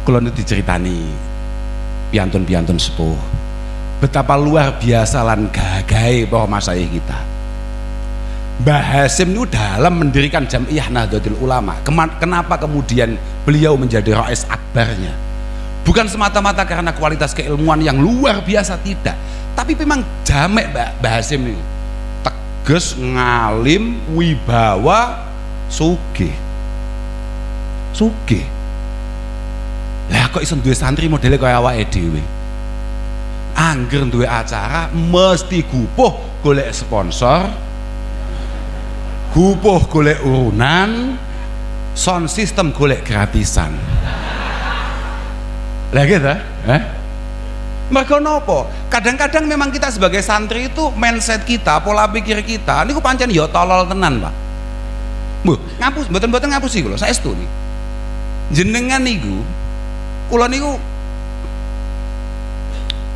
Kula niku diceritani piantun-piantun sepuh betapa luar biasa lan gagahe para masyayikh kita. Mbah Hasyim itu dalam mendirikan Jam'iyah Nahdlatul Ulama, kenapa kemudian beliau menjadi rais akbarnya? Bukan semata-mata karena kualitas keilmuan yang luar biasa, tidak, tapi memang jamek Mbah Hasyim itu tegas, ngalim, wibawa, sugih. Lah kok iso duwe santri modele kaya awake dhewe. Angger duwe acara mesti gupuh golek sponsor, gupuh golek urunan, sound system golek gratisan. Lah gitu, mergo nopo? Kadang-kadang memang kita sebagai santri itu mindset kita, pola pikir kita niku pancen ya tolol tenan, Pak. Mbah, ngapus mboten ngapusi kula, saestu niki. Jenengan niku kula niku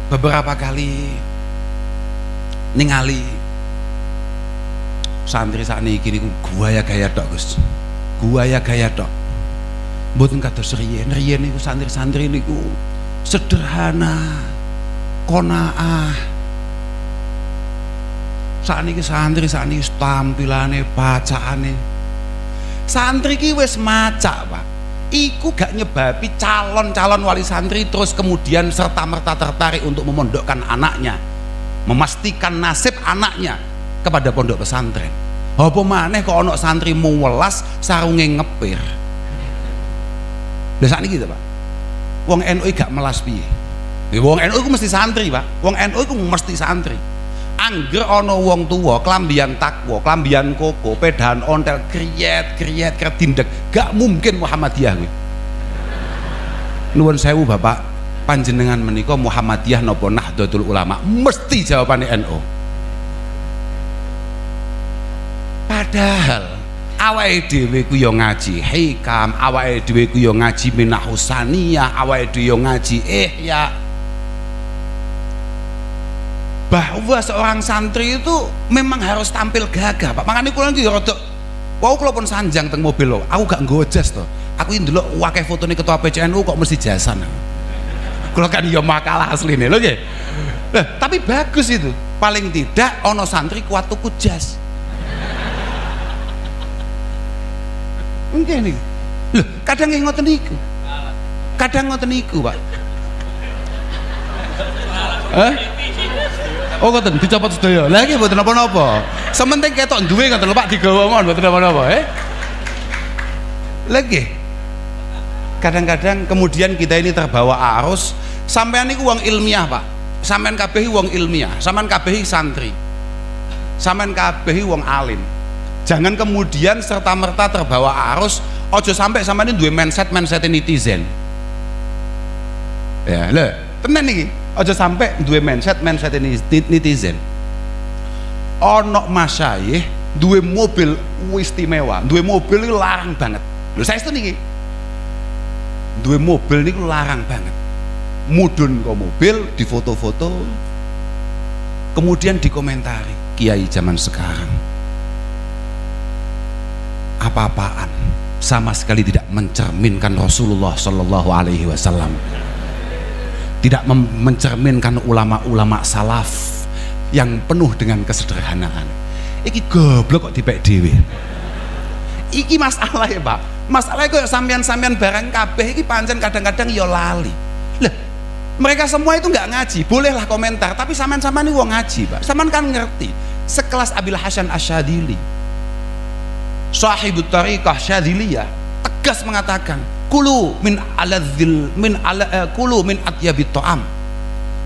beberapa kali ningali santri sakniki niku gaya tok, Gus. Gaya tok. Mboten kados riyen niku santri-santri niku sederhana, qanaah. Sakniki santri tampilane, bacaane. Santri ki wis macak, Pak. Iku gak nyebabi calon-calon wali santri terus kemudian serta-merta tertarik untuk memondokkan anaknya, memastikan nasib anaknya kepada pondok pesantren. Apa maneh kok ana santri muwelas sarunge ngepir. Lah sakniki gitu, Pak. Wong NU gak melas piye? Wong NU iku mesti santri, Pak. Wong NU iku mesti santri. Angger ana wong tuwa klambian takwa, klambian koko, pedahan ontel, kriyet tindek, gak mungkin Muhammadiyah kuwi. Nuwun sewu Bapak, panjenengan menika Muhammadiyah napa Nahdlatul Ulama? Mesti jawabane NU. Padahal awake dhewe ku ya ngaji hikam, awake dhewe ku ya ngaji Minahus Saniyah, awake dhewe ya ngaji Ihya. Bahwa seorang santri itu memang harus tampil gagah, Pak. Makanya kula iki rada wau kula pun sanjang teng mobil lho. Aku gak nggo jas to. Aku iki ndelok akeh fotone ketua PCNU kok mesti jasan. Kula kan ya makalah asline lho nggih. Nah, tapi bagus itu. Paling tidak ana santri kuat tuku jas. Nggih niku. Lho, kadang nggih ngoten niku. Kadang ngoten niku, Pak. Oh ngoten dicopot sedaya. Lah iki mboten napa-napa. Sementing ketok duwe ngoten lho Pak, digawa mawon mboten napa-napa, Lagi kadang-kadang kemudian kita ini terbawa arus. Sampean niku wong ilmiah, Pak. Sampean kabeh wong ilmiah, sampean kabeh santri. Sampean kabeh wong alim. Jangan kemudian serta-merta terbawa arus, ojo sampai sampean duwe mindset netizen. Ya, lho, tenan iki. Aja sampai duwe mindset netizen. Ono masyayikh duwe mobil istimewa, duwe mobil itu larang banget. Lho saestu niki. Duwe mobil niku larang banget. Mudhun kok mobil, difoto-foto. Kemudian dikomentari, kiai zaman sekarang apa-apaan, sama sekali tidak mencerminkan Rasulullah Shallallahu Alaihi Wasallam. Tidak mencerminkan ulama-ulama salaf yang penuh dengan kesederhanaan. Iki goblok kok dipek dhewe. Iki masalah ya, Pak. Masalahnya kok sampean-sampean barang kabeh iki pancen kadang-kadang ya lali. Lah, mereka semua itu nggak ngaji, bolehlah komentar, tapi sampean-sampean ini wong ngaji, Pak. Sampean kan ngerti. Sekelas Abil Hasan Asyadili, Sahibut Tariqah Syadiliyah, tegas mengatakan, kulu min atyabit ta'am,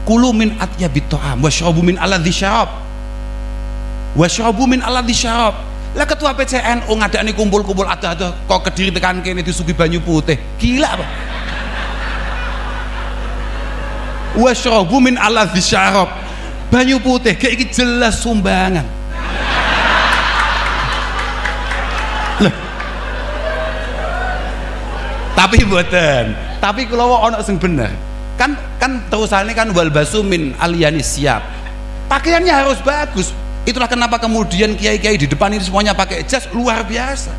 kulu min atyabit ta'am washrabu min aladzi syarab, washrabu min aladzi syarab. Lah ketua PCNU ngadani kumpul-kumpul ada kok Kediri tekan kene disugi banyu putih, gila apa? Washrabu min aladzi syarab, banyu putih kayak iki jelas sumbangan. Tapi mboten, tapi kalau ono sing bener kan terusannya kan wal basu min aliyanis siap, pakaiannya harus bagus. Itulah kenapa kemudian kiai-kiai di depan ini semuanya pakai jas luar biasa.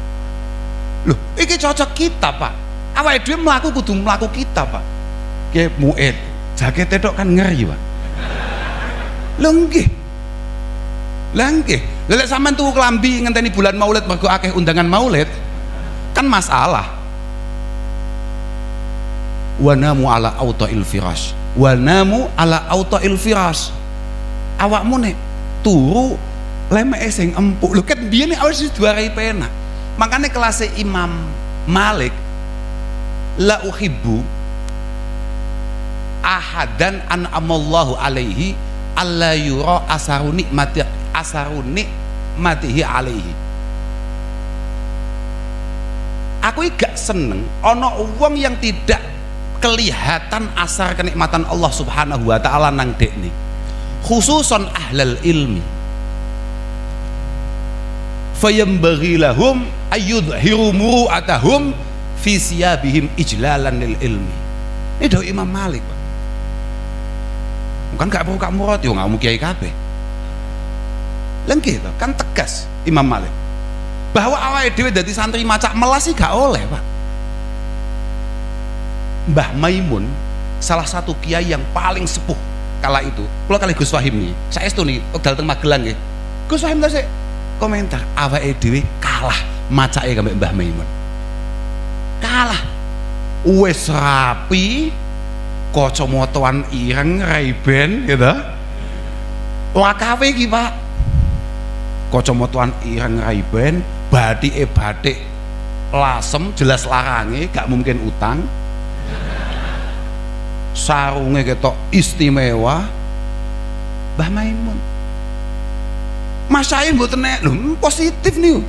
Loh, ini cocok kita, Pak. awake dhewe mlaku kudu mlaku kita Pak. Ki muid jakete tok kan ngeri Pak. Lho nggih. Lah nggih. Lek sampean tuku klambi ngenteni bulan Maulid mergo akeh undangan Maulid kan masalah. Wa namu ala auta'il firash. Wa namu ala auta'il firash. Awakmu nek turu lemeke sing empuk. Lho ket biyen awake wis diwarai penak. Makane kelas Imam Malik la uhibbu ahadan an'amallahu alaihi alla yura asaru nikmatihi alaihi. Aku gak seneng ana wong yang tidak kelihatan asar kenikmatan Allah Subhanahu wa taala nang dekne, khususon ahlal ilmi. Fayambaghi lahum ayyudhiru muru'atahum fi siyabihim ijlalan lil ilmi. Ini dari Imam Malik Pak. Bukan gak perlu kak murad, yo nggak mau kiai kabeh. Lengkih kan tegas Imam Malik bahwa awake dhewe dadi santri macak melas sih gak oleh Pak. Mbah Maimun salah satu kiai yang paling sepuh kala itu. Kalau kali Gus Fahim nih, saya itu nih wekdal teng Magelang nggih. Gus Fahim tasik komentar awake dhewe kalah macake kambek Mbah Maimun. Kalah. Wis rapi, kacamataan ireng Ray-Ban gitu. Wakawe iki Pak. Kacamataan ireng Ray-Ban, batike batik lasem jelas larange, gak mungkin utang. Sarunge ketok istimewa. Mbah Maimun. Mas saya mboten nek lho positif nih.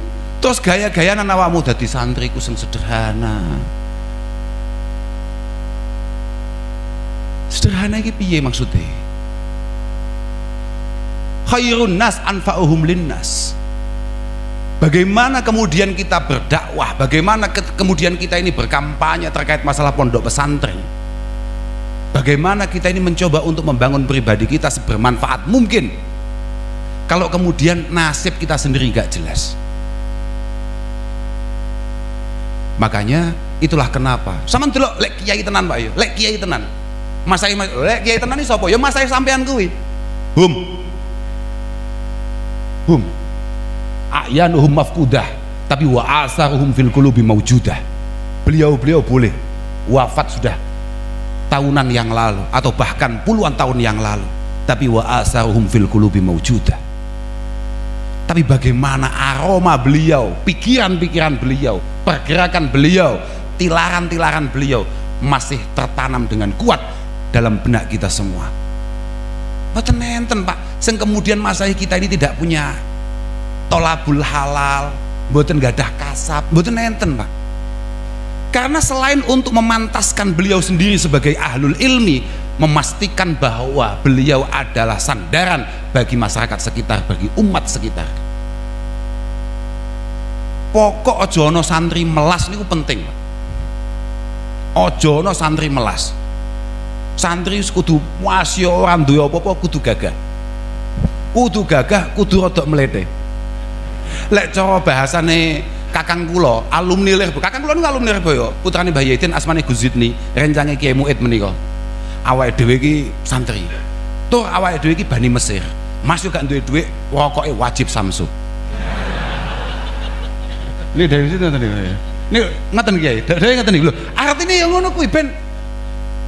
Terus gaya-gayanan awakmu dadi santriku sing sederhana. Sederhana iki piye maksudnya? Khairun nas anfa'uhum linnas. Bagaimana kemudian kita berdakwah, bagaimana kemudian kita ini berkampanye terkait masalah pondok pesantren, bagaimana kita ini mencoba untuk membangun pribadi kita sebermanfaat mungkin, kalau kemudian nasib kita sendiri gak jelas. Makanya itulah kenapa sama delok lek kiai tenan Pak yo, lek kiai tenan Mas saya lek kiai tenan iki sapa ya? Mas saya sampean kuwi a'yanuhum mafkudah tapi wa asaruhum fil qulubi maujudah. Beliau boleh wafat sudah tahunan yang lalu atau bahkan puluhan tahun yang lalu, tapi wa asaruhum fil qulubi maujudah. Tapi bagaimana aroma beliau, pikiran-pikiran beliau, pergerakan beliau, tilaran-tilaran beliau masih tertanam dengan kuat dalam benak kita semua. Mboten enten Pak, sing kemudian masalah kita ini tidak punya tolabul halal, mboten gadah kasab, mboten enten Pak. Karena selain untuk memantaskan beliau sendiri sebagai ahlul ilmi, memastikan bahwa beliau adalah sandaran bagi masyarakat sekitar, bagi umat sekitar. Pokok ojo ono santri melas niku penting. Ojo ono santri melas. Santri kudu wasya ora duwe apa-apa, kudu gagah. Kudu gagah, kudu rodok mlete. Lek cara bahasane kakang kula, alumni Lirboyo. Kakang kula niku alumni Lirboyo, putrane Mbah Yaitin asmane Guzidni, rencange Kiai Muid menika. Awake dhewe iki santri. Tur awake dhewe iki Bani Mesir. Mas yo gak duwe dhuwit, rokoke wajib Samsu. Ini dari situ nanti nih. Ini ngaten Kiai, dari ngaten nih lho. Artine yang ngono kuwi ben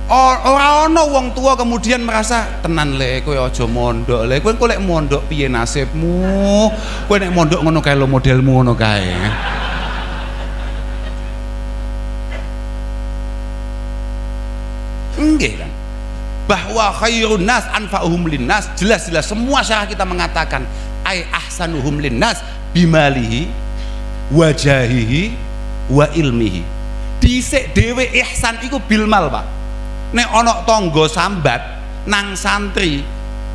ora ana wong tua kemudian merasa tenan le kowe aja mondok le, kowe lek mondok piye nasibmu, kowe nek mondok ngono kae lo modelmu ngono kae. Nggih kan, bahwa khairun nas anfa'uhum linnas, jelas-jelas semua syarah kita mengatakan ai ahsanuhum linnas bimalihi wajahihi wa ilmihi. Dhisik dhewe ihsan iku bilmal Pak. Nek ana tangga sambat nang santri,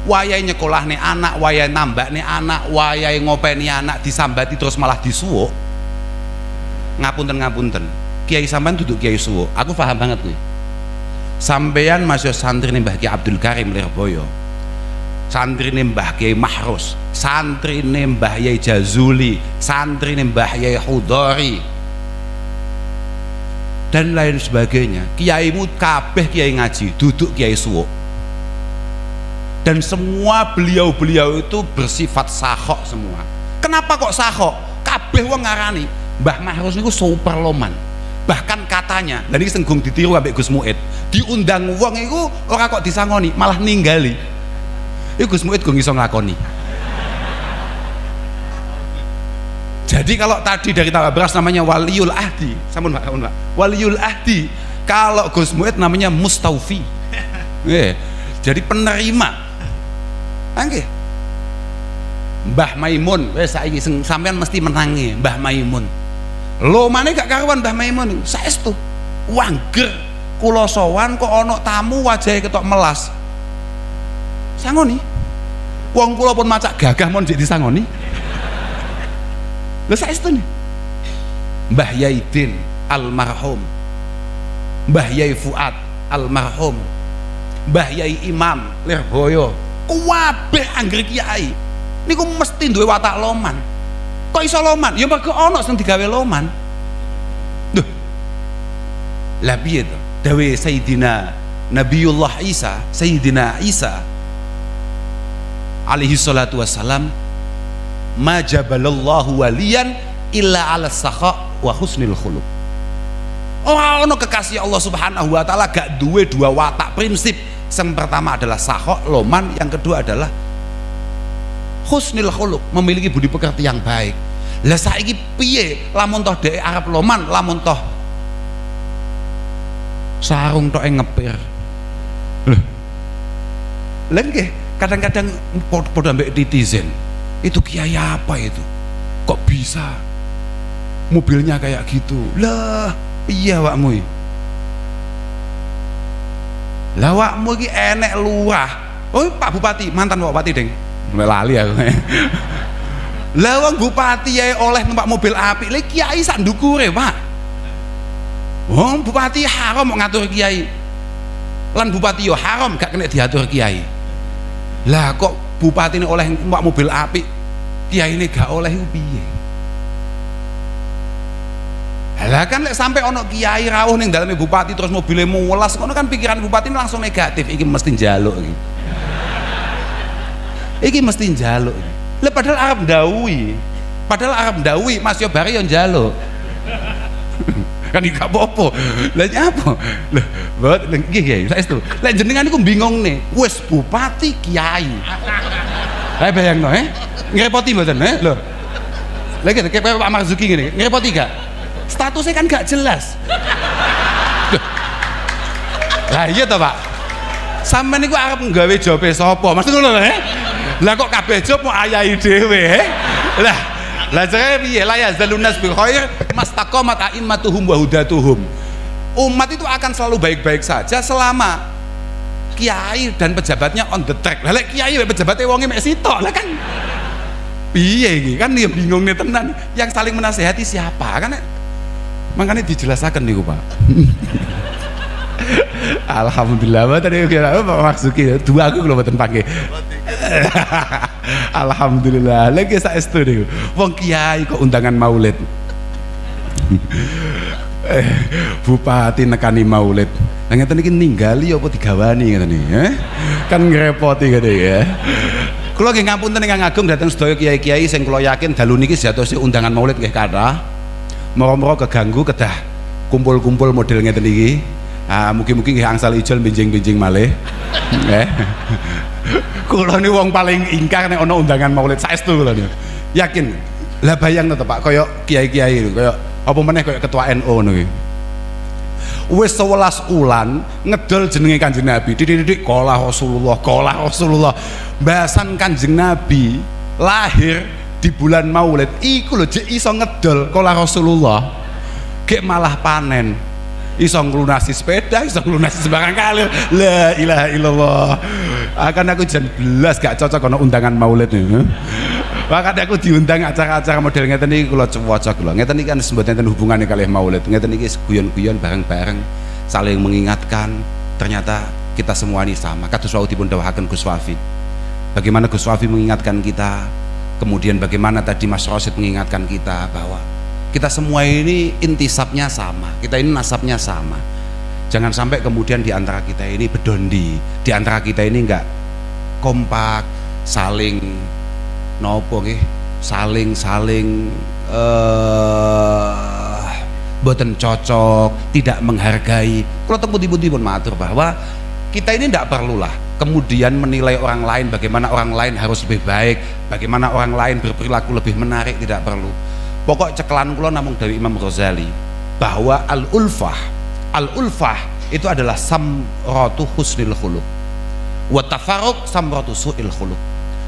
wayahe nyekolahne anak, wayahe nambakne anak, wayahe ngopeni anak disambati terus malah disuwuk. Ngapunten, kiai sampean duduk kiai suwuk. Aku paham banget kuwi. Sampeyan masih santri Mbah Kiai Abdul Karim Lirboyo, santri Mbah Kiai Mahrus, santri Mbah Yai Jazuli, santri Mbah Yai Hudori. dan lain sebagainya. Kiaimu kabeh kiai ngaji, duduk kiai suwuk. Dan semua beliau-beliau itu bersifat sakhok semua. Kenapa kok sakhok? Kabeh wong ngarani Mbah Mahrus niku super loman. Bahkan katanya, dan ini senggung ditiru ambek Gus Muid, diundang wong iku ora kok disangoni, malah ninggali. Iku Gus Muid go iso nglakoni. Jadi kalau tadi dari Tabras namanya Waliul Ahdi, sampun Pak, Waliul Ahdi. Kalau Gus Muid namanya Mustaufi. Jadi penerima. Nggih. Mbah Maimun, wis saiki sampean mesti menangi Mbah Maimun. Lho mane gak karuan Mbah Maimun saestu. Wangger kula sowan kok ana tamu wajahe ketok melas. Sangoni. Wong kula pun macak gagah mon jek disangoni. Lha saestu nih. Mbah Yaidin almarhum. Mbah Yai Fuad almarhum. Mbah Yai Imam Lirboyo. Kabeh anggere kiai. Niku mesti duwe watak loman. Kok iso loman? Ya mergo ana sing digawe loman. Duh. Lah piye to? Dawe Sayyidina Nabiullah Isa, Sayyidina Isa alaihi salatu wassalam, ma jabalallahu waliyan illa ala sakha wa husnil khuluq. Ora ana kekasih Allah Subhanahu wa taala gak duwe dua watak prinsip. Yang pertama adalah sakha, loman, yang kedua adalah husnil khuluq, memiliki budi pekerti yang baik. Lah saiki piye lamun toh dhek arep loman, lamun toh sarung tok ngepir. Lha nggih kadang-kadang padha mbek netizen. Itu kiai apa itu? Kok bisa mobilnya kayak gitu? Lah iya wakmu. Lah wakmu iki enek lurah. Oh Pak Bupati, mantan Pak Bupati deng. Lali aku. Lah wong bupati ae oleh numpak mobil apik, lha kiai sak ndukure, Pak. Wong bupati haram mau ngatur kiai. Lan bupati yo haram gak kena diatur kiai. Lah kok bupati ini oleh numpak mobil apik, kiai ini gak oleh iku piye? Lah kan lek sampai ono kiai rawuh ning daleme bupati terus mobilnya mulas, ngono kan pikiran bupati ini langsung negatif, iki mesti njaluk iki. Iki mesti njaluk. Lah padahal Arab ndawuhi. Padahal Arab ndawuhi Mas yo bare yo njaluk. Kan gak apa-apa. Lah nyapa? Lah buat nggih nggih saestu. Lah jenengan iku bingung nih. Wis bupati kiai. Lah bayangno ngrepoti mboten lho. Lah kayak Pak Marzuki ngene, ngrepoti gak? Statusnya kan gak jelas. Lah iya toh Pak. Sampeyan niku arep nggawe jobe sapa? Maksud ngono lho Lah kok kabeh job mau ayahi dhewe Lah jare piye? La yazalun nas bil khair mastaqamat a'immatuhum wa hudatuhum. Umat itu akan selalu baik-baik saja selama kiai dan pejabatnya on the track. Lah lek kiai pejabatnya wonge mek sitok lah kan piye iki? Kan dia bingung nih tenan. Yang saling menasehati siapa? Kan makanya dijelaskan niku Pak. Alhamdulillah tadi kira Pak Marzuki dua aku kalau mboten panggih. Alhamdulillah lagi saestu niku. Wong kiai kok undangan maulid. Bupati nekani maulid. Lah ngeten iki ninggali apa digawani ngeten iki, Kan ngrepoti ngene ya. Kula nggih ngapunten ingkang agung dhateng sedaya kiai-kiai sing kula yakin dalu niki sejatosé undangan maulid nggih kathah. Moro-moro keganggu kedah kumpul-kumpul model ngeten iki. Mugi-mugi nggih angsal ijol benjing-benjing malih. Kula ni wong paling ingkar nek ana undangan maulid saestu kula niku. Yakin. Lah bayangno to Pak kaya kiai-kiai kaya apa meneh kaya ketua NU ngono iki. Wis 11 ulan ngedol jenenge Kanjeng Nabi. Didik qala Rasulullah. Bahasan Kanjeng Nabi lahir di bulan Maulid iku lho jek iso ngedol qala Rasulullah. Gek malah panen. Iso nglunasi sepeda, iso nglunasi sembarang kali. La ilaha illallah. Akan aku jan belas gak cocok ana undangan maulid niku. Makanya aku diundang acara-acara model ngeten iki kula cocok kula. Ngeten iki kan mboten enten hubungane kalih maulid. Ngeten iki guyon-guyon bareng-bareng saling mengingatkan ternyata kita semua ini sama. Kados wau dipun dawuhaken Gus Wafi. Bagaimana Gus Wafi mengingatkan kita, kemudian bagaimana tadi Mas Rosid mengingatkan kita bahwa Kita semua ini intisabnya sama, kita ini nasabnya sama. Jangan sampai kemudian di antara kita ini bedondi, di antara kita ini enggak kompak, saling nopo nggih, saling boten cocok, tidak menghargai. Kalau temudi-mudi pun matur bahwa kita ini tidak perlulah kemudian menilai orang lain, bagaimana orang lain harus lebih baik, bagaimana orang lain berperilaku lebih menarik, tidak perlu. Pokok cekelan kula namung dari Imam Ghazali bahwa al-ulfah itu adalah samratu husnil khuluq wa tafarruq samratu su'il khuluq.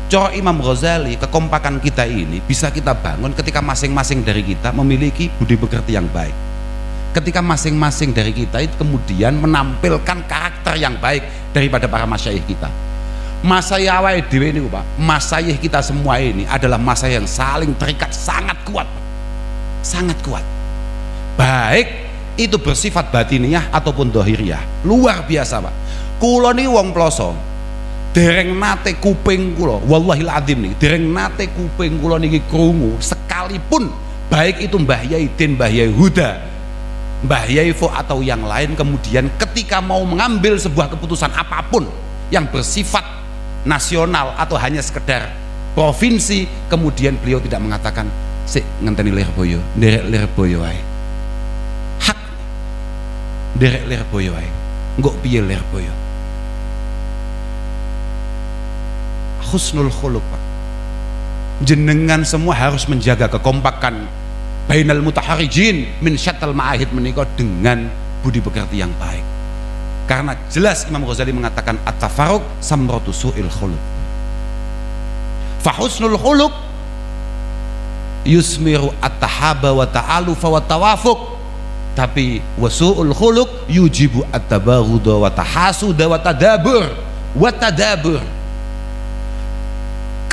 Cara Imam Ghazali, kekompakan kita ini bisa kita bangun ketika masing-masing dari kita memiliki budi pekerti yang baik, ketika masing-masing dari kita itu kemudian menampilkan karakter yang baik daripada para masyayikh kita. Masayikh awake dhewe niku Pak, masayikh kita semua ini adalah masayikh yang saling terikat sangat kuat, sangat kuat, baik itu bersifat batiniyah ataupun dohiriyah. Luar biasa Pak. Kula niki wong ploso, dereng nate kuping kula, wallahil adzim nih, dereng nate kuping kula niki krungu sekalipun, baik itu Mbah Yai Din, Mbah Yai Huda, Mbah Yai Fo atau yang lain, kemudian ketika mau mengambil sebuah keputusan apapun yang bersifat nasional atau hanya sekedar provinsi, kemudian beliau tidak mengatakan sik ngenteni Lirboyo, nderek Lirboyo wae, hak nderek Lirboyo wae, engko piye Lirboyo. Husnul khuluq Pak. Jenengan semua harus menjaga kekompakan bainal mutaharijin min syattal ma'ahid menika dengan budi pekerti yang baik. Karena jelas Imam Ghazali mengatakan at-tafarruq samratu su'il khuluq. Fa husnul khuluq yusmiru at-tahaba wa ta'alufa wa tawafuq, tapi wasu'ul khuluq yujibu at-tabaghudha wa tahasuda wa tadabur wa tadabur.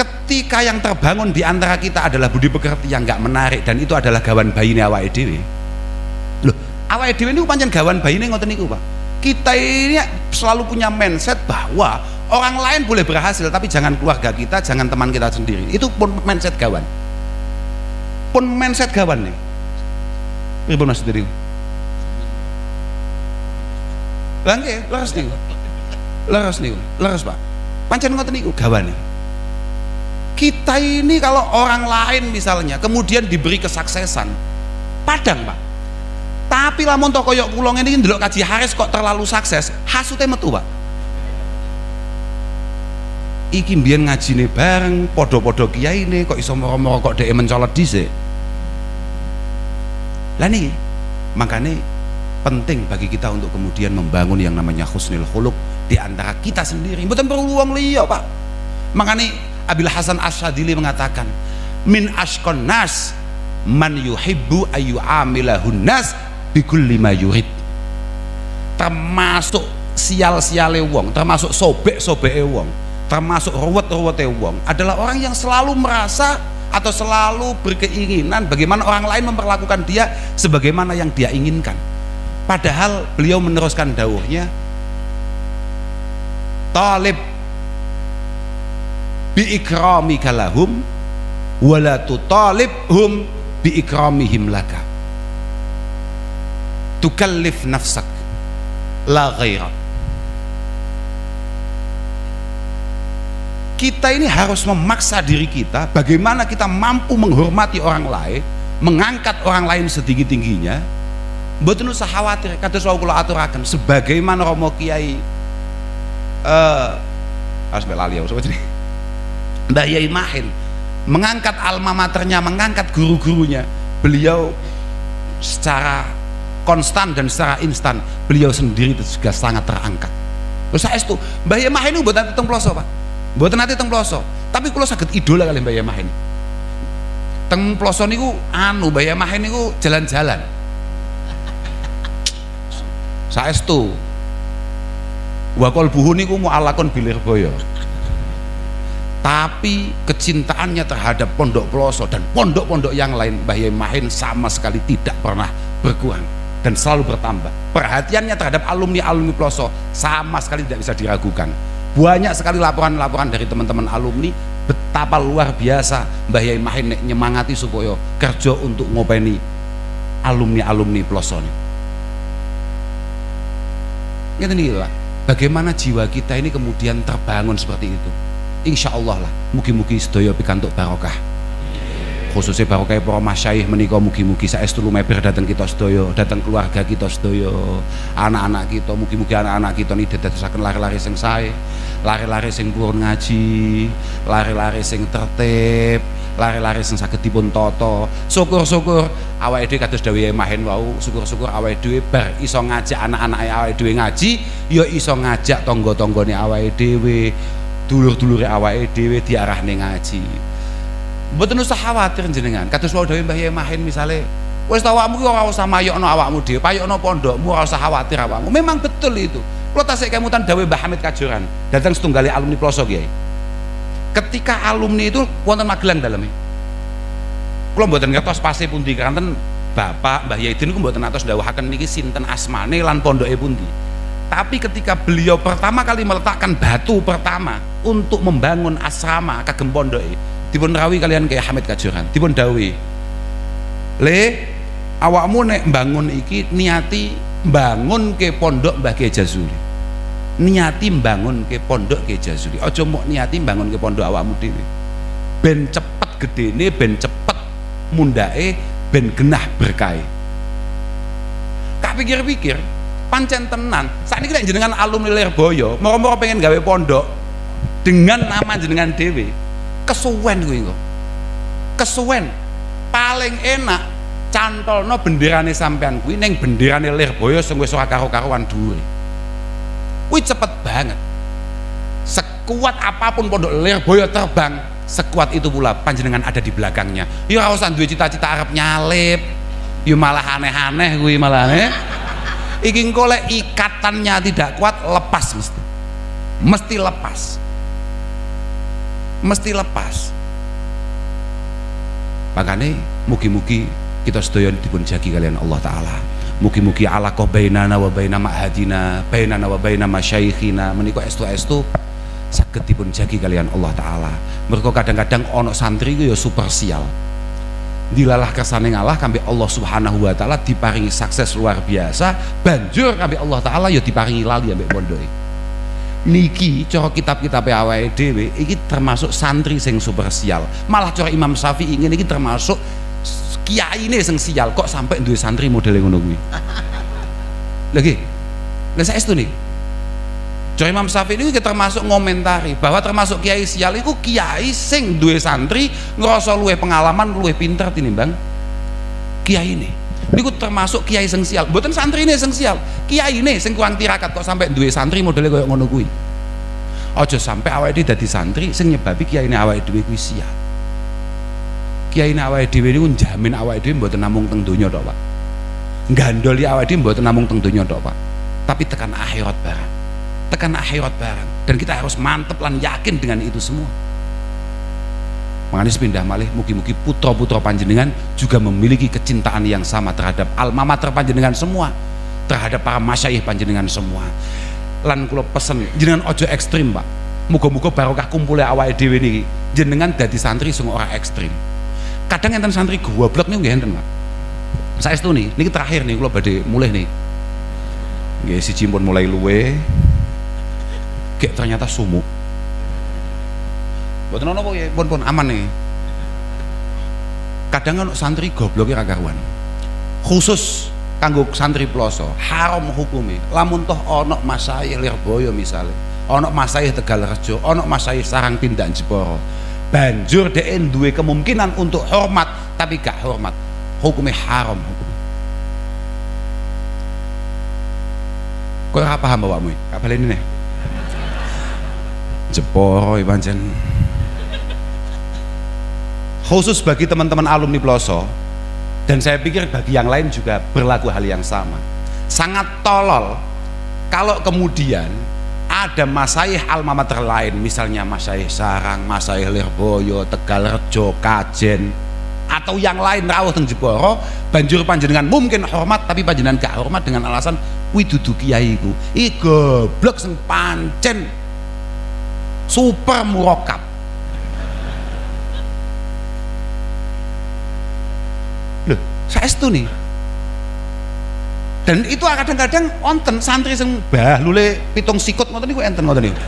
Ketika yang terbangun di antara kita adalah budi pekerti yang enggak menarik, dan itu adalah gawan bayine awake dhewe. Loh, awake dhewe niku pancen gawan bayine ngoten niku, Pak. Kita ini selalu punya mindset bahwa orang lain boleh berhasil, tapi jangan keluarga kita, jangan teman kita sendiri. Itu pun mindset gawan. Pun mindset gawan nih. Pripun Mas Diri? Lah nggih, leres niku. Leres niku. Leres, Pak. Pancen ngoten niku gawane. Kita ini kalau orang lain misalnya kemudian diberi kesuksesan, padang Pak. Tapi lamun to koyok kula ngene iki ndelok Kaji Haris kok terlalu sukses, hasute metu Pak. Iki mbiyen ngajine bareng, padha-padha kiyaine kok iso moro-moro kok dhek mencolot dhisik. Lah niki, makanya penting bagi kita untuk kemudian membangun yang namanya husnul khuluq di antara kita sendiri. Mboten perlu wong liya, Pak. Makanya Abil Hasan Asyadili mengatakan, min ashkon nas man yuhibbu ayu amilahun nas bikulli ma yurid. Termasuk sial-siale wong, termasuk sobek-sobeke wong, termasuk ruwet-ruwete wong adalah orang yang selalu merasa atau selalu berkeinginan bagaimana orang lain memperlakukan dia sebagaimana yang dia inginkan. Padahal beliau meneruskan dawuhnya, talib bi ikramika lahum wala tutalibhum bi ikramihim laka, tukallif nafsak la ghairak. Kita ini harus memaksa diri kita bagaimana kita mampu menghormati orang lain, mengangkat orang lain setinggi-tingginya. Mboten usah khawatir, kados kula aturaken sebagaimana Romo Kiai harus belali ya sapa jenenge Mbah Yai Mahin mengangkat alma maternya, mengangkat guru-gurunya. Beliau secara konstan dan secara instan beliau sendiri itu juga sangat terangkat. Terus saestu Mbah Yai Mahin itu mboten teng ploso, Pak. Mboten nate teng ploso, tapi kula saged idola kali Mbah Yai Mahin. Teng ploso niku Mbah Yai Mahin niku jalan-jalan. Saestu wa qalbuhu niku mu'allaqun bilirboyo. Tapi kecintaannya terhadap pondok Ploso dan pondok-pondok yang lain Mbah Yai Mahin sama sekali tidak pernah berkurang dan selalu bertambah. Perhatiannya terhadap alumni-alumni Ploso sama sekali tidak bisa diragukan. Banyak sekali laporan-laporan dari teman-teman alumni betapa luar biasa Mbah Yai Mahin nyemangati supaya kerja untuk ngopeni alumni Ploso nih. Ngeten iki Pak. Bagaimana jiwa kita ini kemudian terbangun seperti itu. Insya Allah lah, mugi-mugi sedaya pikantuk barokah. Khususnya barokah para masyayikh menika mugi-mugi saestu lumeber dateng kita sedaya, dateng keluarga kita sedaya, anak-anak kita, mugi-mugi anak-anak kita niki dadosaken lare-lare sing sae, lare-lare sing purun ngaji, lare-lare sing tertib, lare-lare sing saged dipun tata. Syukur-syukur awake dhewe kados dawuhe Mahen wau, syukur-syukur awake dhewe bar iso ngajak anak-anake awake dhewe ngaji, ya iso ngajak tangga-tanggane awake dhewe, dulur-dulure awake dhewe diarahne ngaji. Mboten usah khawatir jenengan. Kados wau dawuhe Mbah Yai Mahen misale, wis awakmu ki ora usah mayokno awakmu dhewe, payokno pondokmu, ora usah khawatir awakmu. Memang betul itu. Kula tasik kemutan dawuhe Mbah Hamid Kajoran, datang setunggali alumni Ploso Kiai. Ketika alumni itu wonten Magelang daleme. Kula mboten ngertos pase pundi kanten Bapak Mbah Yai niku mboten atos dawuhaken niki sinten asmane lan pondoke pundi. Tapi ketika beliau pertama kali meletakkan batu pertama untuk membangun asrama kagem pondoke, dipun rawuhi kalian Kiai Hamid Kajoran, dipun dawuhi, "Le, awakmu nek mbangun iki niati mbangun ke pondok Mbah Kiai Jazuli. Niati mbangun ke pondok Kiai Jazuli. Aja mok niati mbangun ke pondok awakmu dhewe. Ben cepet gedene, ben cepet mundake, ben genah berkahe." Kak pikir-pikir, pancen tenan. Sakniki nek jenengan alumni Lirboyo, moro-moro pengen gawe pondok dengan nama jenengan dhewe, kesuwen kuwi engko. Kesuwen. Paling enak cantolno benderane sampean kuwi ning benderane Lirboyo sing wis ora karo-karuan dhuwure. Kuwi cepet banget. Sekuat apapun pondok Lirboyo terbang, sekuat itu pula panjenengan ada di belakangnya. Ya ora usah duwe cita-cita arep nyalip. Ya malah aneh-aneh kuwi malah iki engko lek ikatannya tidak kuat, lepas mesti. Mesti lepas. Mesti lepas. Makanya mugi-mugi kita sedaya dipun jagi kalian Allah Ta'ala. Mugi-mugi alaqah bainana wa baina ma'hadina, bainana wa baina masyaikhina menika estu-estu saged dipun jagi kalian Allah Ta'ala. Mergo kadang-kadang ono santri ku ya super sial. Dilalah kersane ngalah kambe Allah Subhanahu wa Ta'ala diparingi sukses luar biasa, banjur kambe Allah Ta'ala ya diparingi lali ambek pondoke. Niki cara kitab-kitab awake dhewe iki termasuk santri sing super sial. Malah cara Imam Syafi'i ngene iki termasuk kiyaine sing sial kok sampai duwe santri modele ngono kuwi. Lha nggih. Lah saestu nih. Cara Imam Syafi'i iki termasuk ngomentari bahwa termasuk kiai sial iku kiai sing duwe santri ngrasa luwih pengalaman, luwih pinter tinimbang kiyaine. Niku termasuk kiai sing sial, mboten santrine sing sial, kiyaine sing kurang tirakat kok sampai duwe santri modele koyo ngono kuwi. Aja sampai awake dhewe dadi santri sing nyebabi kiyaine awake dhewe kuwi sial. Kiyaine awake dhewe niku njamin awake dhewe mboten namung teng donya tok, Pak. Nggandoli awake dhewe mboten namung teng donya tok, Pak. Tapi tekan akhirat barang. Tekan akhirat barang. Dan kita harus mantep lan yakin dengan itu semua. Makanya sepindah malih mugi-mugi putra-putra panjenengan juga memiliki kecintaan yang sama terhadap alma mater panjenengan semua, terhadap para masyayikh panjenengan semua. Lan kula pesen jenengan ojo ekstrim, Pak. Muga-muga barokah kumpule awake dhewe niki jenengan dadi santri sing ora ekstrim. Kadang enten santri goblok niku nggih enten, Pak. Saestu niki terakhir nih kula badhe mulih nih. Nggih siji pun mulai luwe. Gek ternyata sumuk. Mboten ana apa ya, pun aman nih. Kadang ono santri gobloke ra karuan. Khusus kanggo santri Ploso, haram hukume. Lamun toh ono masyayikh Lirboyo misale, ono masyayikh Tegalrejo, ono masyayikh Sarang Tindak Jepara, banjur dhek duwe kemungkinan untuk hormat tapi gak hormat, hukume haram hukume. Kowe ora paham awakmu? Gak baleni nih. Jepara pancen. Khusus bagi teman-teman alumni Ploso, dan saya pikir bagi yang lain juga berlaku hal yang sama. Sangat tolol kalau kemudian ada masyayikh alma mater lain, misalnya masyayikh Sarang, masyayikh Lirboyo, Tegalrejo, Kajen, atau yang lain rawuh teng Jepara, banjur panjenengan mungkin hormat tapi panjenengan gak hormat dengan alasan kuwi dudu kiai iku. Iki goblok sing pancen super murokab. Loh, saestu nih. Dan itu kadang-kadang wonten santri sing bahlule 7 sikut ngoten niku enten ngoten niku.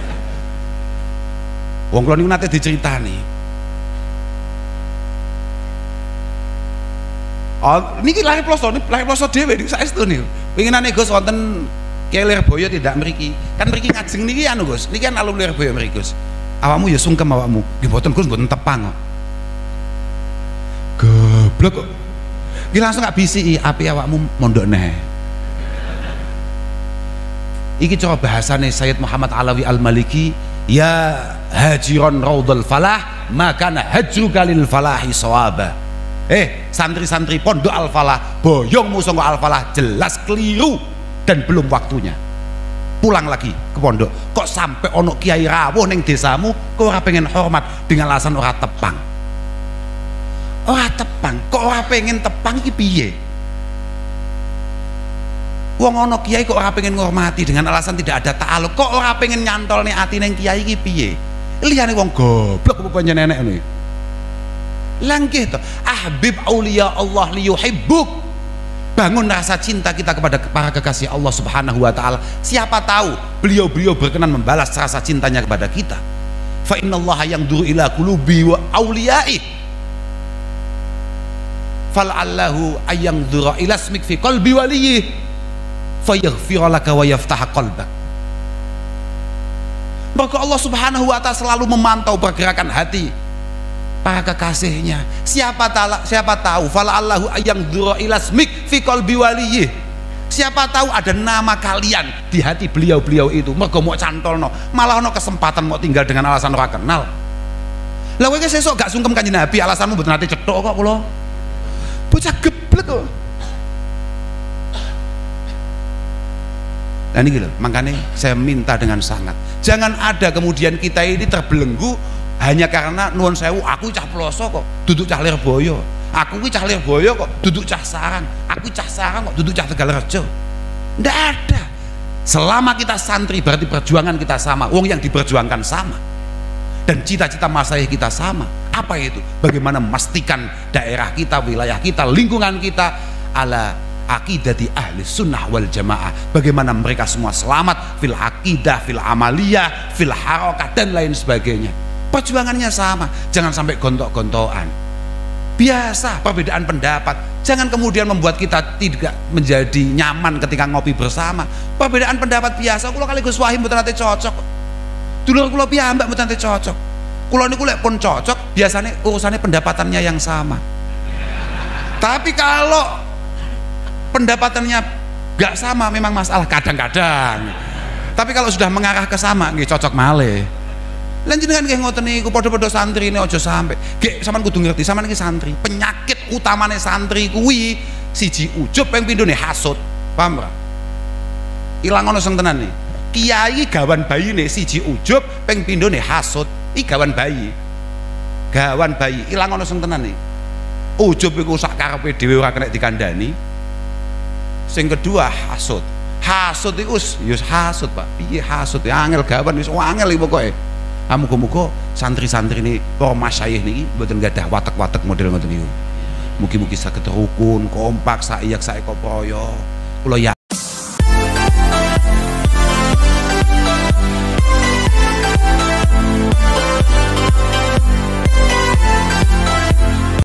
Wong kula niku nate diceritani. Oh, niki lahir ploso dhewe niku saestu niku. Winginane Gus wonten Kiai Lirboyo tidak mriki. Kan mriki ngajeng niki anu Gus. Niki kan alumni Lirboyo mriki Gus. Awakmu ya sungkem awakmu. Nggih mboten Gus, mboten tepang kok. Goblok kok. Nggih langsung gak bisiki api awakmu mondok neh. Iki cara bahasane Sayyid Muhammad Alawi Al-Maliki, ya hajiron raudhul falah maka hajruka lil falahi sawaba. Santri-santri pondok Al-Falah, boyongmu sangka Al-Falah jelas keliru dan belum waktunya. Pulang lagi ke pondok. Kok sampai ono kiai rawuh ning desamu kok ora pengen hormat dengan alasan ora tepang. Ora tepang, kok ora pengen tepang iki piye? Wong ono kiai kok ora pengen ngormati dengan alasan tidak ada ta'aluk, kok ora pengen nyantol nih ati ning kiai iki piye? Liyane wong goblok apa panjenengan nenek niku. Langgih to, ahbib auliya Allah liyuhibbuk. Bangun rasa cinta kita kepada para kekasih Allah Subhanahu wa taala. Siapa tahu beliau-beliau berkenan membalas rasa cintanya kepada kita. Fa innallaha yanzuru ila qulubi wa auliyai. Fal'allahu ayanzura ila ismik fi qalbi waliyyi fayaghfir laka wa yaftah qalbak. Maka Allah Subhanahu wa taala selalu memantau pergerakan hati para kekasihnya. Siapa tahu fala'allahu ayanzura ila ismik fi qalbi waliyyi. Siapa tahu ada nama kalian di hati beliau-beliau itu. Mergo mau cantolno, malah ono kesempatan mau tinggal dengan alasan ora kenal. Lah kowe sesuk gak sungkem Kanjeng Nabi, alasanmu mboten nate cethuk kok kula. Bocah geblek kok. Nah ini gitu, makanya saya minta dengan sangat, jangan ada kemudian kita ini terbelenggu hanya karena nuwun sewu aku cah Ploso kok duduk cah Lirboyo, aku cah Lirboyo kok duduk cah Sarang, aku cah Sarang kok duduk cah Tegalrejo. Ndak ada. Selama kita santri berarti perjuangan kita sama, wong yang diperjuangkan sama, dan cita-cita masyayikh kita sama. Apa itu? Bagaimana memastikan daerah kita, wilayah kita, lingkungan kita ala akidati ahli sunnah wal jamaah. Bagaimana mereka semua selamat fil akidah, fil amaliyah, fil harokat dan lain sebagainya. Perjuangannya sama. Jangan sampai gontok-gontokan. Biasa perbedaan pendapat, jangan kemudian membuat kita tidak menjadi nyaman ketika ngopi bersama. Perbedaan pendapat biasa. Kula kali Gus Wahim mboten nate cocok. Dulur kula piyambak mboten nate cocok. Kula niku lek pun cocok, biasanya urusannya pendapatannya yang sama. Tapi kalau pendapatannya gak sama memang masalah kadang-kadang. Tapi kalau sudah mengarah ke sama nggih cocok malih. Lan jenengan nggih ngoten niku padha-padha santri ini aja sampe. Nggih sampean kudu ngerti sampean iki santri. Penyakit utamane santri kuwi siji ujub ping pindhone hasud. Paham ora? Ilang ono sing tenan nih. Kiai gawan bayine siji ujub ping pindhone hasud. Iki gawan bayi. Gawan bayi ilang ono sing tenan nih. Ujub iku sak karepe dhewe ora kena dikandani. Sing kedua hasud. Hasud iku ya hasud, Pak. Piye hasud? Ya angel gawan wis angel iki pokoke. Muga-muga santri-santri ini para masyayikh niki mboten gadah watek-watek model ngoten niku. Mugi-mugi saged rukun, kompak, saiyak saeka praya. Kula